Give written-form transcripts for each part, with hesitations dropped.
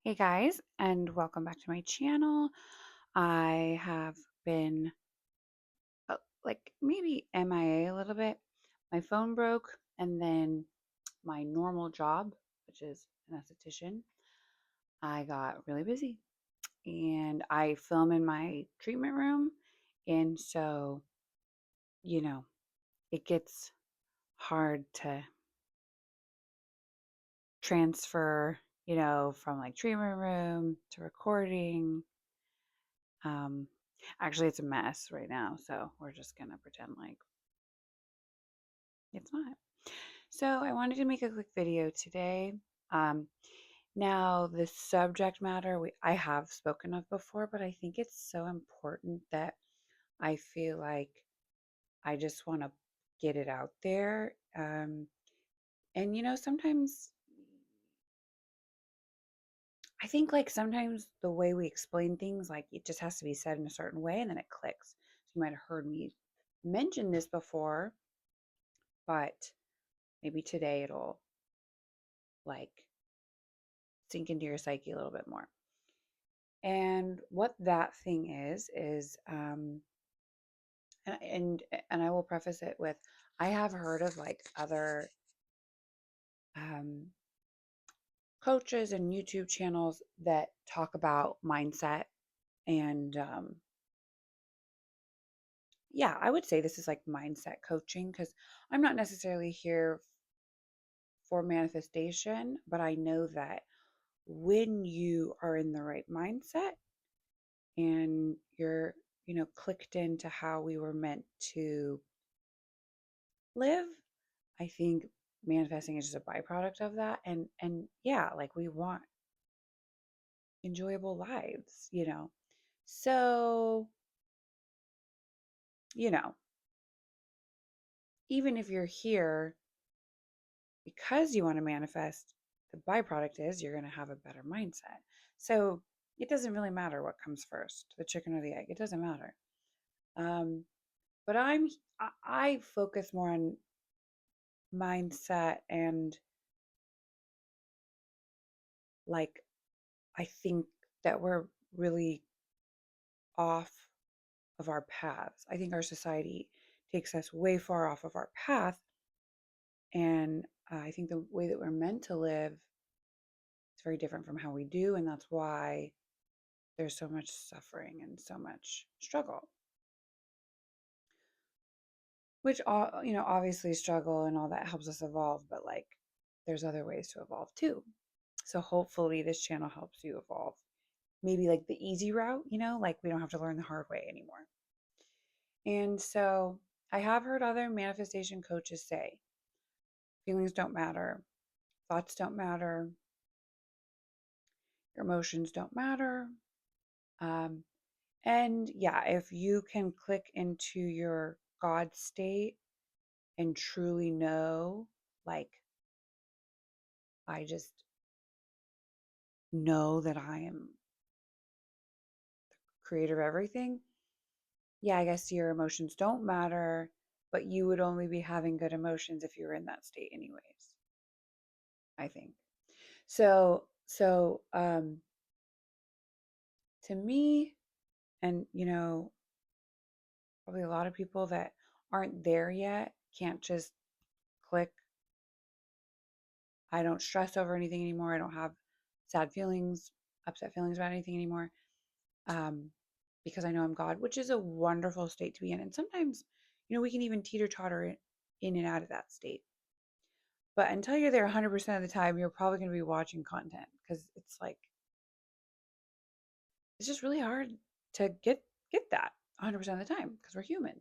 Hey guys, and welcome back to my channel. I have been maybe MIA a little bit. My phone broke, and then my normal job, which is an esthetician, I got really busy and I film in my treatment room. And so, you know, it gets hard to transfer, from like treatment room to recording. Um, Actually, it's a mess right now, so we're just gonna pretend like it's not. So I wanted to make a quick video today. Um, Now, the subject matter I have spoken of before, but I think it's so important that I feel like I just want to get it out there. And sometimes I think like sometimes the way we explain things, like it just has to be said in a certain way, and then it clicks. So you might have heard me mention this before, but maybe today it'll like sink into your psyche a little bit more. And what that thing is, and I will preface it with, I have heard of like other um, coaches and YouTube channels that talk about mindset, and yeah, I would say this is like mindset coaching because I'm not necessarily here for manifestation, but I know that when you are in the right mindset and you're clicked into how we were meant to live, I think manifesting is just a byproduct of that. And yeah, like we want enjoyable lives. So you know even if you're here because you want to manifest, the byproduct is you're going to have a better mindset. So it doesn't really matter what comes first, the chicken or the egg. It doesn't matter. um but I focus more on mindset, and like I think that we're really off of our paths. I think our society takes us way far off of our path. And I think the way that we're meant to live is very different from how we do. And that's why there's so much suffering and so much struggle, which, obviously struggle and all that helps us evolve, but like there's other ways to evolve too. So hopefully this channel helps you evolve. Maybe like the easy route, like we don't have to learn the hard way anymore. And so I have heard other manifestation coaches say feelings don't matter, thoughts don't matter, your emotions don't matter. Um, and yeah, if you can click into your God state and truly know, like, I just know that I am creator of everything, yeah, I guess your emotions don't matter, but you would only be having good emotions if you were in that state anyways, I think. So to me, and probably a lot of people that aren't there yet can't just click, I don't stress over anything anymore. I don't have sad feelings, upset feelings about anything anymore. Um, because I know I'm God, which is a wonderful state to be in. And sometimes, we can even teeter totter in and out of that state. But until you're there 100% of the time, you're probably going to be watching content because it's like, it's just really hard to get that 100% of the time because we're human.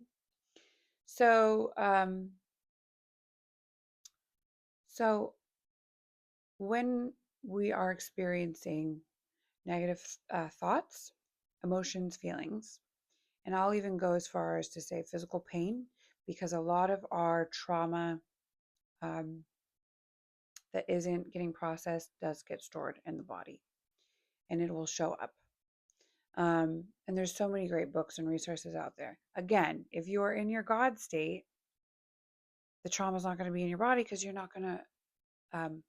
So, so when we are experiencing negative thoughts, emotions, feelings, and I'll even go as far as to say physical pain, because a lot of our trauma um, that isn't getting processed does get stored in the body, and it will show up. And there's so many great books and resources out there. Again, if you are in your God state, the trauma is not going to be in your body because um,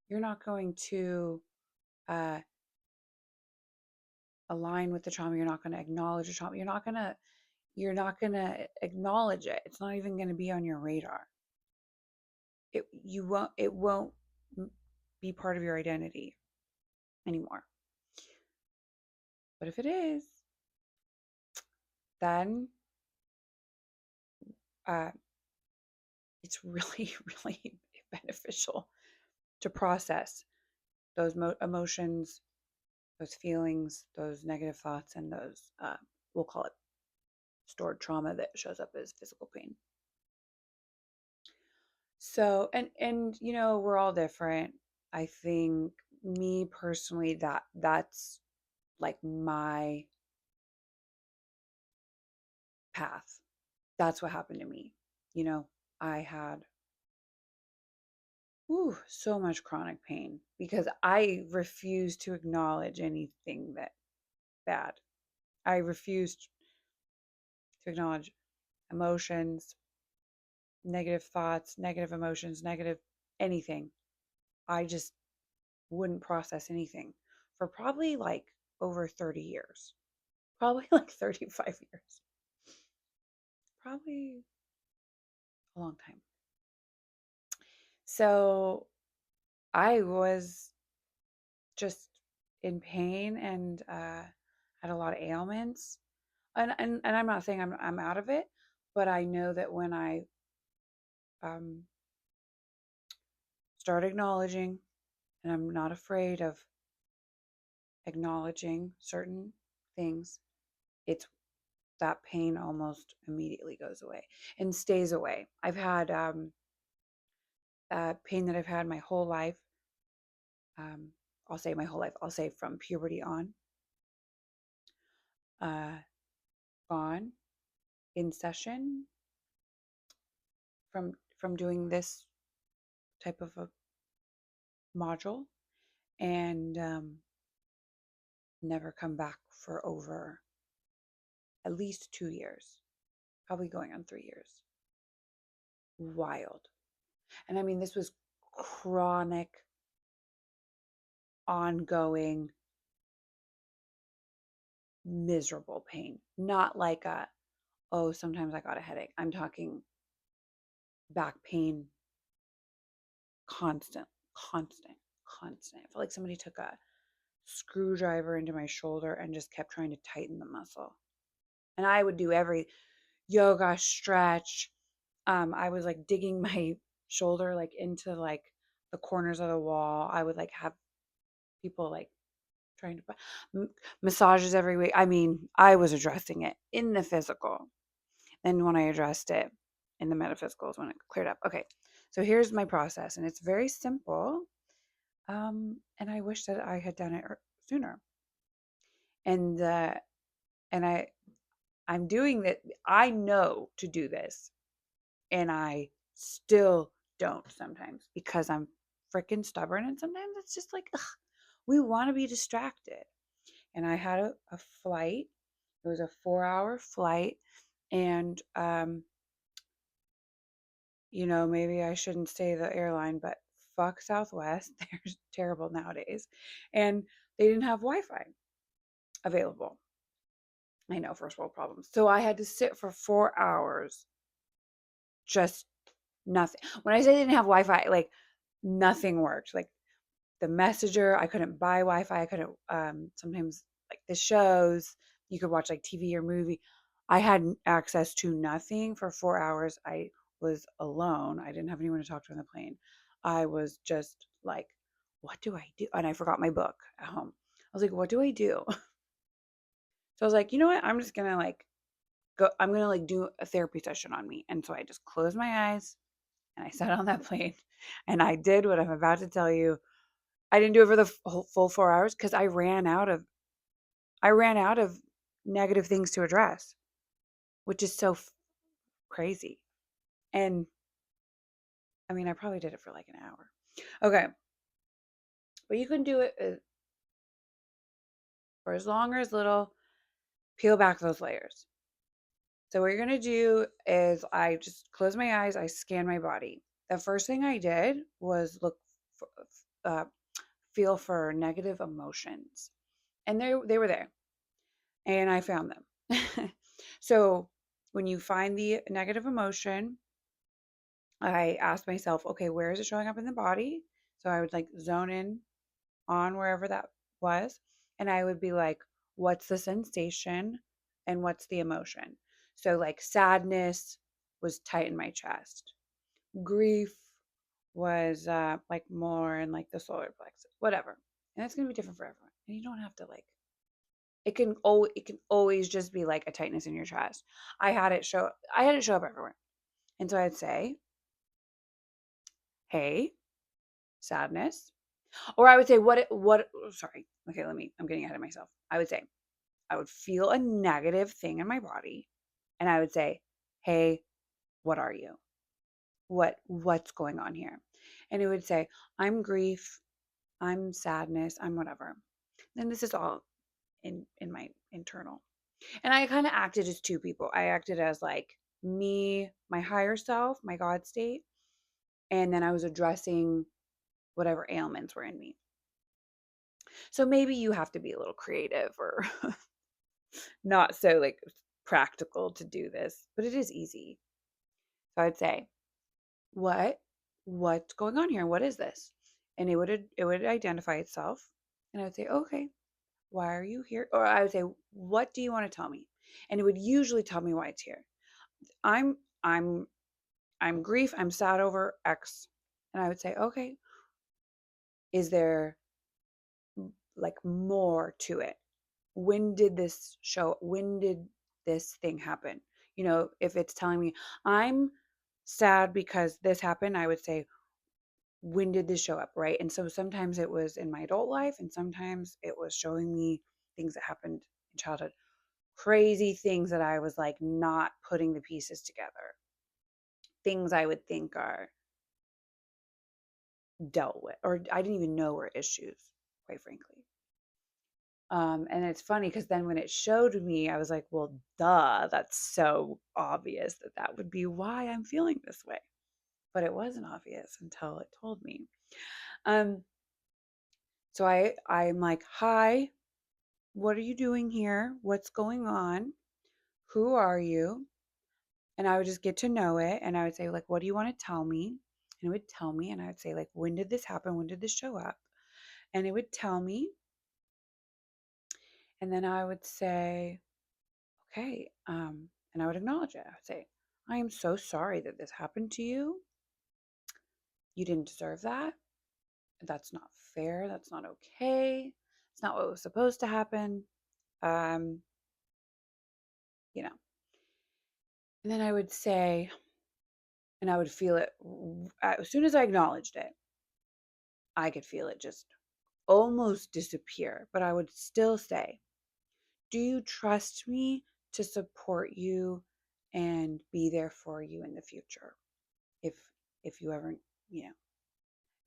you're not going to uh, align with the trauma. You're not going to acknowledge the trauma. You're not going to acknowledge it. It's not even going to be on your radar. It won't be part of your identity anymore. But if it is, then uh, it's really, really beneficial to process those emotions, those feelings, those negative thoughts, and those, we'll call it stored trauma that shows up as physical pain. So, and we're all different. I think me personally, that's like my path. That's what happened to me. I had so much chronic pain because I refused to acknowledge anything that bad. I refused to acknowledge emotions, negative thoughts, negative emotions, negative anything. I just wouldn't process anything for probably like over 30 years. Probably like 35 years. Probably a long time. So I was just in pain and had a lot of ailments. And I'm not saying I'm out of it, but I know that when I um, start acknowledging, and I'm not afraid of acknowledging certain things, it's that pain almost immediately goes away and stays away. I've had pain that I've had my whole life. Um, I'll say my whole life. I'll say from puberty on, uh, gone in session from doing this type of a module, and never come back for over at least 2 years, probably going on 3 years. Wild. And I mean, this was chronic, ongoing, miserable pain. Not like oh, sometimes I got a headache. I'm talking back pain, constant, constant, constant. I felt like somebody took a screwdriver into my shoulder and just kept trying to tighten the muscle. And I would do every yoga stretch. I was like digging my shoulder like into like the corners of the wall. I would like have people like trying to massages every week. I mean, I was addressing it in the physical. And when I addressed it in the metaphysical is when it cleared up. Okay, so here's my process, and it's very simple. And I wish that I had done it sooner. And and I'm doing that. I know to do this, and I still don't sometimes because I'm freaking stubborn. And sometimes it's just like, ugh, we want to be distracted. And I had a flight. It was a 4-hour flight. And, maybe I shouldn't say the airline, but fuck Southwest. They're terrible nowadays. And they didn't have Wi Fi available. I know, first world problems. So I had to sit for 4 hours, just nothing. When I say they didn't have Wi Fi, like nothing worked. Like the messenger, I couldn't buy Wi Fi. I couldn't, sometimes like the shows, you could watch like TV or movie. I had access to nothing for 4 hours. I was alone. I didn't have anyone to talk to on the plane. I was just like, what do I do? And I forgot my book at home. I was like, what do I do? So I was like, you know what? I'm just gonna like I'm gonna like do a therapy session on me. And so I just closed my eyes and I sat on that plane and I did what I'm about to tell you. I didn't do it for the full 4 hours because I ran out of negative things to address, which is so crazy. And I mean, I probably did it for like an hour. Okay. But you can do it for as long or as little. Peel back those layers. So what you're going to do is I just close my eyes. I scan my body. The first thing I did was look, feel for negative emotions. And they were there, and I found them. So when you find the negative emotion, I asked myself, okay, where is it showing up in the body? So I would like zone in on wherever that was. And I would be like, what's the sensation and what's the emotion? So, like, sadness was tight in my chest, grief was like more in like the solar plexus, whatever. And it's going to be different for everyone. And you don't have to like, it can always just be like a tightness in your chest. I had it show up everywhere. And so I'd say, hey, sadness. Or I would say, sorry. Okay, I'm getting ahead of myself. I would say, I would feel a negative thing in my body, and I would say, hey, what are you? What's going on here? And it would say, I'm grief, I'm sadness, I'm whatever. And this is all in my internal. And I kind of acted as two people. I acted as like me, my higher self, my God state, and then I was addressing whatever ailments were in me. So maybe you have to be a little creative or not so like practical to do this, but it is easy. So I'd say, "What what's going on here? What is this?" And it would identify itself, and I would say, "Okay, why are you here?" Or I would say, "What do you want to tell me?" And it would usually tell me why it's here. I'm I'm I'm grief, I'm sad over X. And I would say, "Okay, is there like more to it? When did this show? When did this thing happen?" You know, if it's telling me I'm sad because this happened, I would say, when did this show up? Right. And so sometimes it was in my adult life, and sometimes it was showing me things that happened in childhood, crazy things that I was like not putting the pieces together, things I would think are dealt with, or I didn't even know were issues, quite frankly. And it's funny because then when it showed me, I was like, well, duh, that's so obvious that that would be why I'm feeling this way. But it wasn't obvious until it told me. Um, so I'm like, hi, what are you doing here? What's going on? Who are you? And I would just get to know it. And I would say, like, what do you want to tell me? And it would tell me. And I would say, like, when did this happen? When did this show up? And it would tell me. And then I would say, okay. And I would acknowledge it. I would say, I am so sorry that this happened to you. You didn't deserve that. That's not fair. That's not okay. It's not what was supposed to happen. Um, you know. And then I would say, and I would feel it as soon as I acknowledged it, I could feel it just almost disappear. But I would still say, do you trust me to support you and be there for you in the future? If if you ever, you know,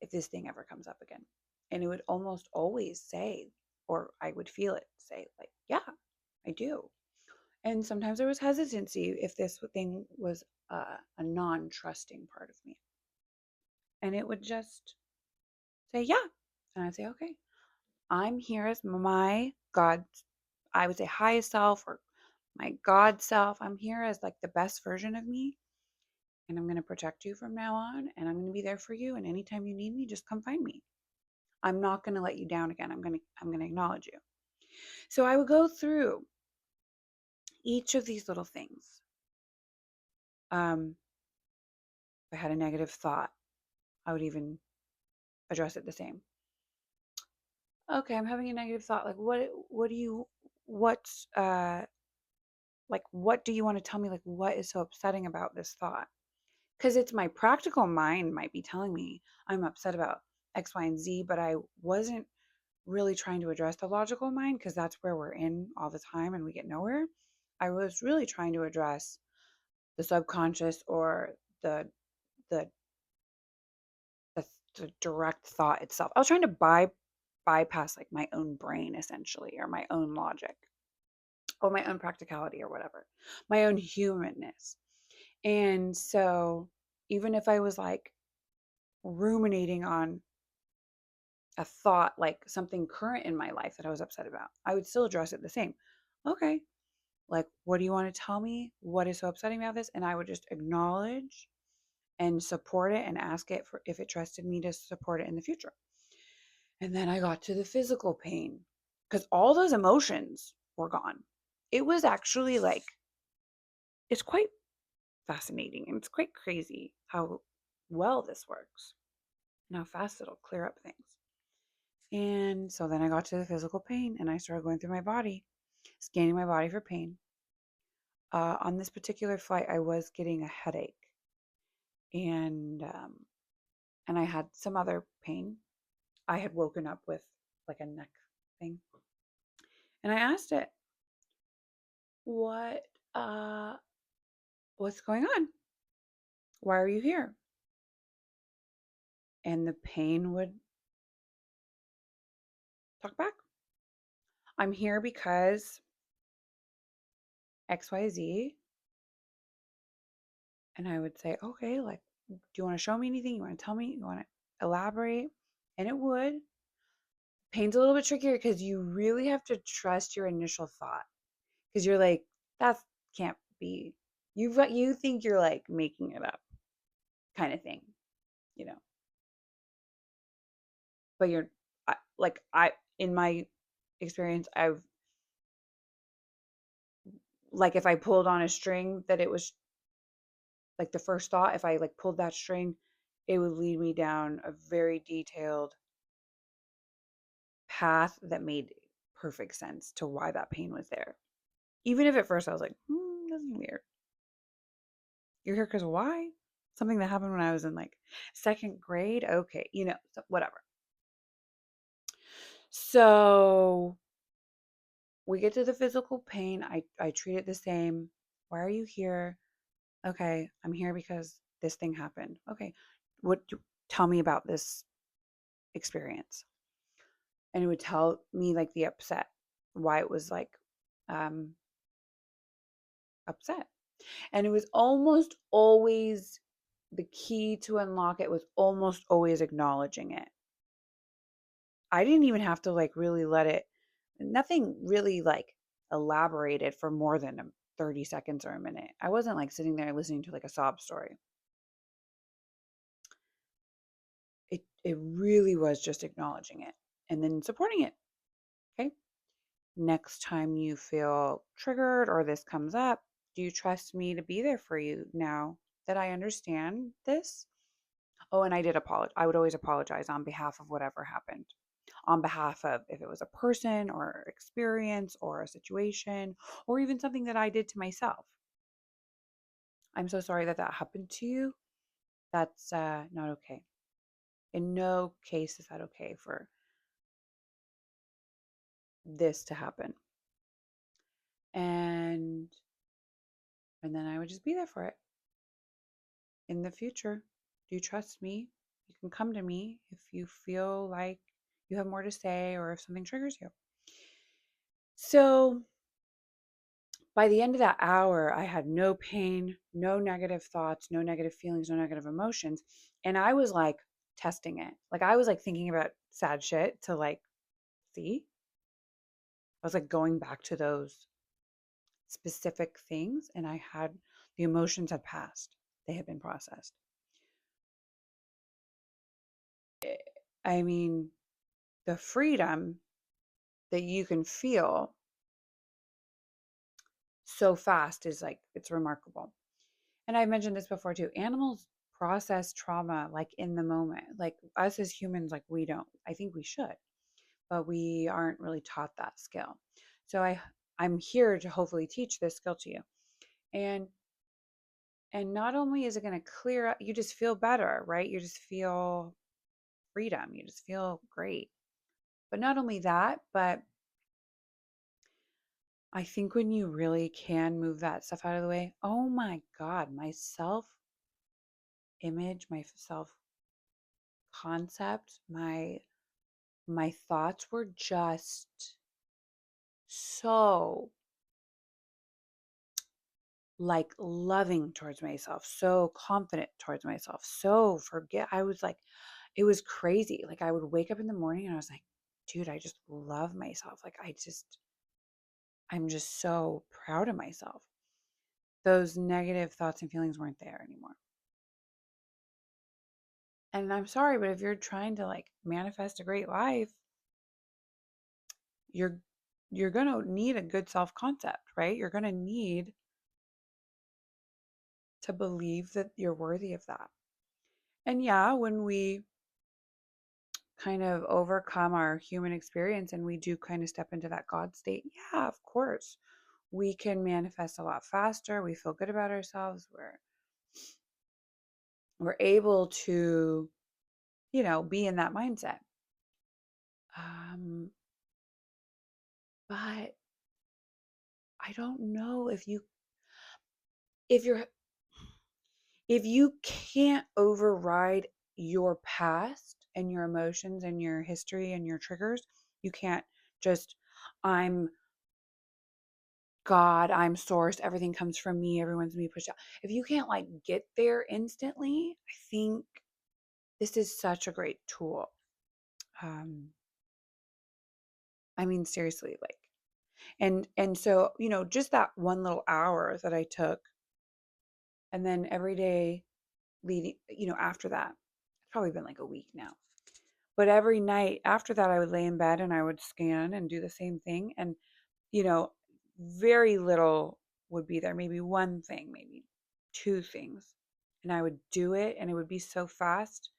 if this thing ever comes up again. And it would almost always say, or I would feel it say, like, yeah, I do. And sometimes there was hesitancy if this thing was a non trusting part of me. And it would just say, yeah. And I'd say, okay, I'm here as my God, I would say highest self or my God self. I'm here as like the best version of me. And I'm going to protect you from now on. And I'm going to be there for you. And anytime you need me, just come find me. I'm not going to let you down again. I'm going to acknowledge you. So I would go through each of these little things. If I had a negative thought, I would even address it the same. Okay, I'm having a negative thought. Like what's like what do you want to tell me? Like what is so upsetting about this thought? Because it's my practical mind might be telling me I'm upset about X, Y, and Z, but I wasn't really trying to address the logical mind because that's where we're in all the time and we get nowhere. I was really trying to address the subconscious or the the the, the direct thought itself. I was trying to bypass like my own brain essentially, or my own logic, or my own practicality, or whatever, my own humanness. And so, even if I was like ruminating on a thought, like something current in my life that I was upset about, I would still address it the same. Okay, like, what do you want to tell me? What is so upsetting about this? And I would just acknowledge and support it and ask it for if it trusted me to support it in the future. And then I got to the physical pain because all those emotions were gone. It was actually like, it's quite fascinating and it's quite crazy how well this works and how fast it'll clear up things. And so then I got to the physical pain and I started going through my body, scanning my body for pain. On this particular flight, I was getting a headache and and I had some other pain. I had woken up with like a neck thing, and I asked it, "What uh, what's going on? Why are you here?" And the pain would talk back. I'm here because XYZ. And I would say, okay, like, do you want to show me anything? You want to tell me? You want to elaborate? And it would. Pain's a little bit trickier because you really have to trust your initial thought. Because you're like, that can't be. You think you're like making it up, kind of thing, you know. But you're like I in my experience, I've like if I pulled on a string that it was like the first thought, if I like pulled that string, it would lead me down a very detailed path that made perfect sense to why that pain was there. Even if at first I was like, this is weird. You're here because why? Something that happened when I was in like second grade. Okay, so whatever. So we get to the physical pain. I treat it the same. Why are you here? Okay, I'm here because this thing happened. Okay, tell me about this experience? And it would tell me like the upset, why it was like um upset. And it was almost always the key to unlock it was almost always acknowledging it. I didn't even have to like really let it, nothing really like elaborated for more than 30 seconds or a minute. I wasn't like sitting there listening to like a sob story. It really was just acknowledging it and then supporting it. Okay. Next time you feel triggered or this comes up, do you trust me to be there for you now that I understand this? Oh, and I did apologize. I would always apologize on behalf of whatever happened, on behalf of if it was a person or experience or a situation or even something that I did to myself. I'm so sorry that that happened to you. That's not okay. In no case is that okay for this to happen. And and then I would just be there for it. In the future, do you trust me? You can come to me if you feel like you have more to say or if something triggers you. So by the end of that hour, I had no pain, no negative thoughts, no negative feelings, no negative emotions. And I was like testing it. Like I was like thinking about sad shit to like see. I was like going back to those specific things and I had the emotions had passed. They had been processed. I mean, the freedom that you can feel so fast is like it's remarkable. And I've mentioned this before too. Animals process trauma like in the moment. Like us as humans, like we don't. I think we should, but we aren't really taught that skill. So I'm here to hopefully teach this skill to you. And and not only is it going to clear up, you just feel better, right? You just feel freedom. You just feel great. But not only that, but I think when you really can move that stuff out of the way, oh my God, my self image, my self concept, my thoughts were just so like loving towards myself, so confident towards myself, so forget. I was like, it was crazy. Like I would wake up in the morning and I was like, dude, I just love myself. Like I'm just so proud of myself. Those negative thoughts and feelings weren't there anymore. And I'm sorry, but if you're trying to like manifest a great life, you're going to need a good self-concept, right? You're going to need to believe that you're worthy of that. And yeah, when we kind of overcome our human experience and we do kind of step into that God state, yeah, of course, we can manifest a lot faster. We feel good about ourselves. We're able to, be in that mindset. But I don't know if you're if you can't override your past and your emotions and your history and your triggers, you can't just, I'm God, I'm source, everything comes from me, everyone's me pushed out. If you can't like get there instantly, I think this is such a great tool. Um, I mean, seriously, like, and so, just that one little hour that I took, and then every day leading, after that, it's probably been like a week now. But every night after that, I would lay in bed and I would scan and do the same thing. And, you know, very little would be there, maybe one thing, maybe two things. And I would do it and it would be so fast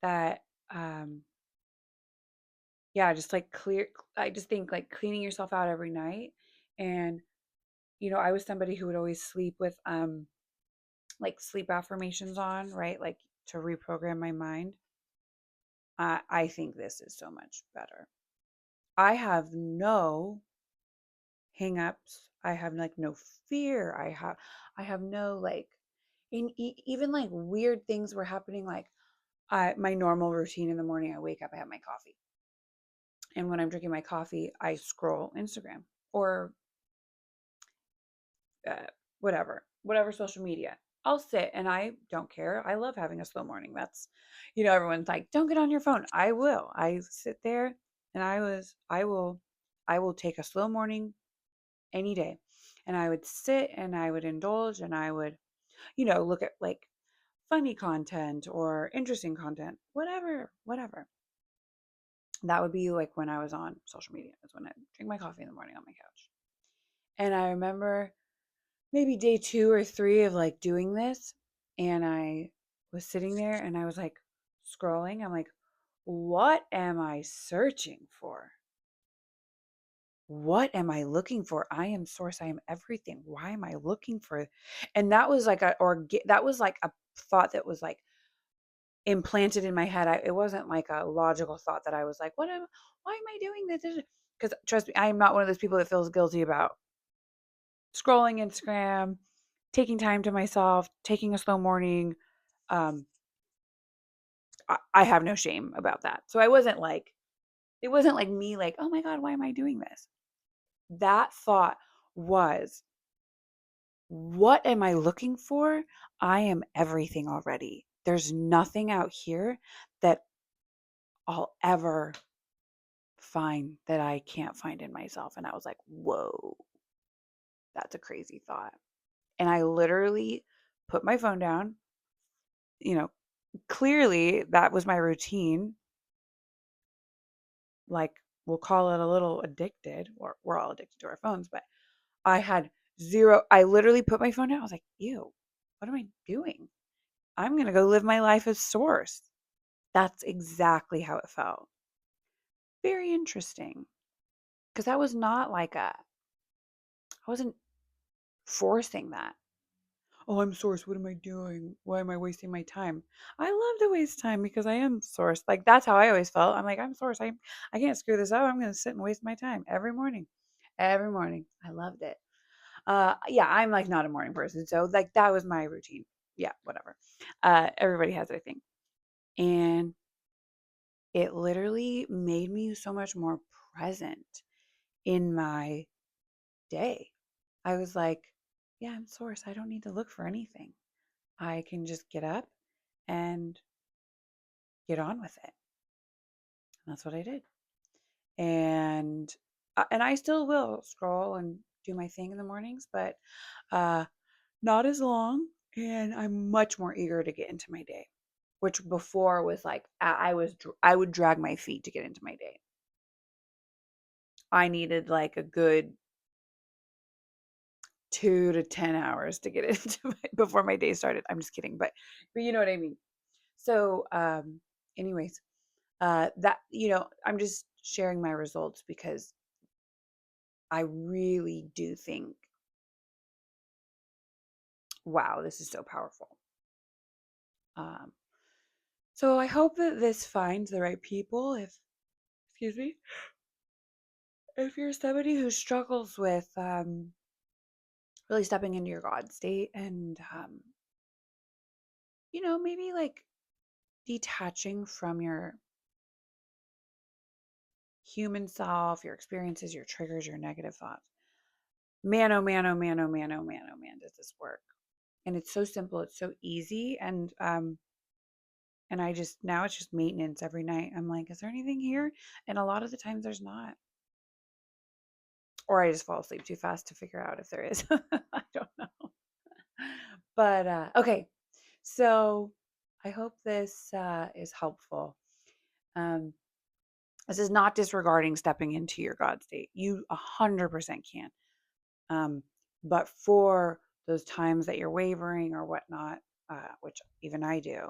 that, um, yeah, just like I just think like cleaning yourself out every night. And, I was somebody who would always sleep with, like sleep affirmations on, right? Like to reprogram my mind. I think this is so much better. I have no hang-ups. I have like no fear. I have no like even like weird things were happening. Like my normal routine in the morning, I wake up, I have my coffee. And when I'm drinking my coffee, I scroll Instagram or uh, whatever social media. I'll sit and I don't care. I love having a slow morning. That's, everyone's like, don't get on your phone. I will. I sit there and I will take a slow morning any day. And I would sit and I would indulge and I would, look at like funny content or interesting content, whatever. That would be like when I was on social media, is when I drink my coffee in the morning on my couch. And I remember maybe day 2 or 3 of like doing this. And I was sitting there and I was like scrolling. I'm like, what am I searching for? What am I looking for? I am source. I am everything. Why am I looking for? And that was like that was like a thought that was like implanted in my head. It wasn't like a logical thought that I was like, why am I doing this? Because trust me, I am not one of those people that feels guilty about scrolling Instagram, taking time to myself, taking a slow morning. Um, I have no shame about that. So it wasn't like me like, oh my God, why am I doing this? That thought was, what am I looking for? I am everything already. There's nothing out here that I'll ever find that I can't find in myself. And I was like, whoa, that's a crazy thought. And I literally put my phone down. You know, clearly that was my routine. Like, we'll call it a little addicted, or we're all addicted to our phones, but I literally put my phone down. I was like, ew, what am I doing? I'm going to go live my life as source. That's exactly how it felt. Very interesting. Because that was not like I wasn't forcing that. Oh, I'm source. What am I doing? Why am I wasting my time? I love to waste time because I am source. Like that's how I always felt. I'm like, I'm source. I can't screw this up. I'm going to sit and waste my time every morning. Every morning. I loved it. Yeah, I'm like not a morning person. So like that was my routine. Yeah, whatever. Everybody has their thing. And it literally made me so much more present in my day. I was like, yeah, I'm source. I don't need to look for anything. I can just get up and get on with it. And that's what I did. And I still will scroll and do my thing in the mornings, but uh, not as long. And I'm much more eager to get into my day, which before was like I would drag my feet to get into my day. I needed like a good 2 to 10 hours to get into before my day started. I'm just kidding, but you know what I mean. So, anyways, that I'm just sharing my results because I really do think, wow, this is so powerful. Um, so I hope that this finds the right people. Excuse me, if you're somebody who struggles with really stepping into your God state and maybe like detaching from your human self, your experiences, your triggers, your negative thoughts. Man, oh man, oh man, oh man, oh man, oh man, does this work? And it's so simple, it's so easy, and I just now it's just maintenance every night. I'm like, is there anything here? And a lot of the times there's not. Or I just fall asleep too fast to figure out if there is. I don't know. But okay. So I hope this is helpful. Um, this is not disregarding stepping into your God state. You 100% can. But for those times that you're wavering or whatnot, which even I do,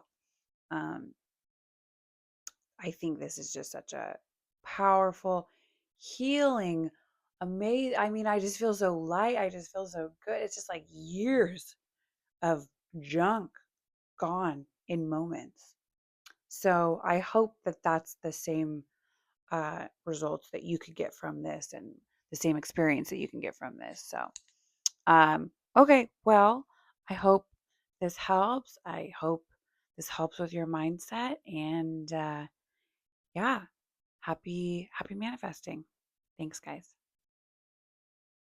um, I think this is just such a powerful, healing, amazing. I mean, I just feel so light. I just feel so good. It's just like years of junk gone in moments. So I hope that that's the same results that you could get from this and the same experience that you can get from this. So, okay, well, I hope this helps. I hope this helps with your mindset. And yeah, happy manifesting. Thanks, guys.